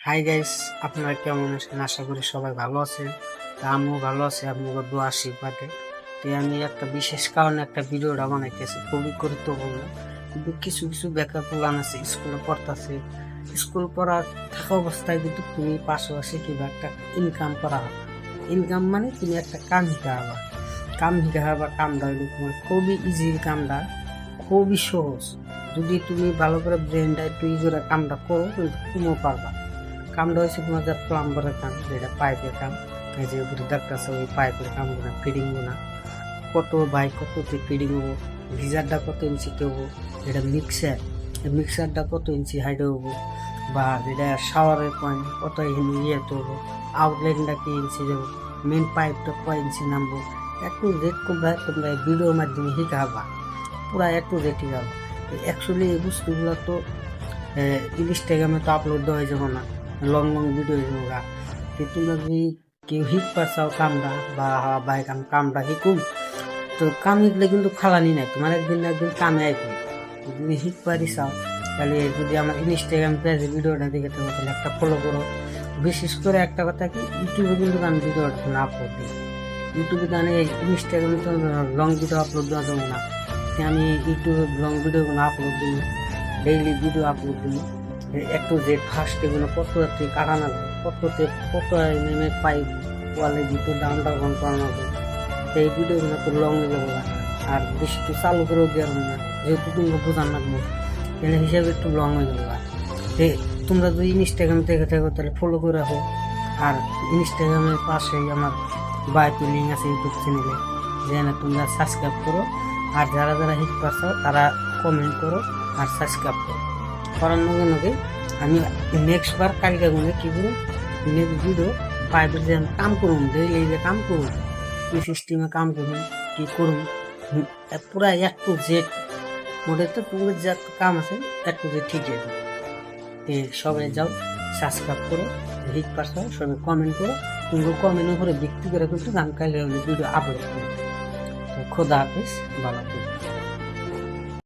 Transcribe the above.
Hi guys, আপনারা কেমন আছেন? আশা করি সবাই ভালো আছেন। তা আমিও ভালো আছি আপনাদের দোয়া আশীর্বাদে। তো আমি একটা বিশেষ কারণে একটা ভিডিওটা বানাইতেছি, খুবই গুরুত্বপূর্ণ। কিন্তু কিছু কিছু বেকার প্ল্যান আছে, স্কুলে পড়তেছে। স্কুল পড়া থাকা অবস্থায় কিন্তু তুমি পাশাপাশি কিংবা একটা ইনকাম করা হবে। ইনকাম মানে তুমি একটা কাম শিখা হবা। কামটা হইলে তোমার খুবই ইজি, কামটা খুবই সহজ। যদি তুমি ভালো করে ব্রেনটা একটু ই করে কামটা করো, কিন্তু তুমিও পারবা। কামটা হচ্ছে তোমার যে প্লাম্বারের কাম, যেটা পাইপের কাম। এই যে উপরে দেখতেছে ওই পাইপের কাম গুলো, ফিটিং গুলো কত বাই কততে ফিটিং হবো, গিজারটা কত ইঞ্চিতে হবো, যেটা মিক্সারটা কত ইঞ্চি হাইটে হবো, বা যেটা শাওয়ারের পয়েন্ট কত ইয়েতে হবো, আউটলাইনটা কি ইঞ্চি যাবো, মেন পাইপটা কয় ইঞ্চি নামবো, একটু রেট তোমরা ভিডিওর মাধ্যমে শিখাবা, পুরা একটু রেট শিখাবা। অ্যাকচুয়ালি এই বস্তুগুলো তো ইনস্টাগ্রামে তো আপলোড দেওয়া হয়ে যাবো না, লং লং ভিডিও যোগা। কিন্তু যদি কেউ হিট পারছাও কামটা বা কামটা শিকুম, তো কাম শিখলে কিন্তু খালানি নাই, তোমার একদিন না একদিন কামে আইবে। যদি হিট পারি চাও, তাহলে যদি আমার ইনস্টাগ্রাম পেজে ভিডিওটা দেখে থাকো, তাহলে একটা ফলো করো। বিশেষ করে একটা কথা কি, ইউটিউবে কিন্তু আমি ভিডিওটা আপলোড দিই। ইউটিউবে গানে ইনস্টাগ্রামে তো লং ভিডিও আপলোড দেওয়া যাবো না। আমি ইউটিউবে লং ভিডিওগুলো আপলোড দিই, ডেইলি ভিডিও আপলোড দিই। একটু যে ফার্স্ট এগুলো কত তুই কাটানো হবে, কত নেমে পাইপ ওয়ালে দিতে দামটা কম করানো হবে। তো এই ভিডিওগুলো তো লং হয়ে যাবো না, আর বেশি তো চালু করেও দেওয়া হবে না, যেহেতু তুমি বোঝান লাগবো, তাহলে হিসাবে একটু লং হয়ে যাবো। তো তোমরা যদি ইনস্টাগ্রাম থেকে থাকো, তাহলে ফলো করে রাখো। আর ইনস্টাগ্রামের পাশেই আমার বায়োতে লিঙ্ক আছে, ইউটিউব চ্যানেলে, যেখানে তোমরা সাবস্ক্রাইব করো। আর যারা যারা হিট পাচ্ছো তারা কমেন্ট করো আর সাবস্ক্রাইব করো। করার নগে নগে আমি নেক্সট বার কালকে গুনে কি করুন, নেক্সট ভিডিও পাইপের যে কাম করুন, ডেইলি যে কাম করুন, কি সিস্টেমে কাম করুন, কি করুন, পুরা এক টু জেড মোটে তো পুরো যা কাম আছে এক টু জেড ঠিক আছে। সবাই যাও, সাবস্ক্রাইব করো, হিট পাচ্ছো সবাই কমেন্ট করো। তুমি কমেন্টের উপরে ভিত্তি করে কিন্তু গান কালে ভিডিও আপলোড করো। তো খোদা হাফেজ, ভালো থাকো।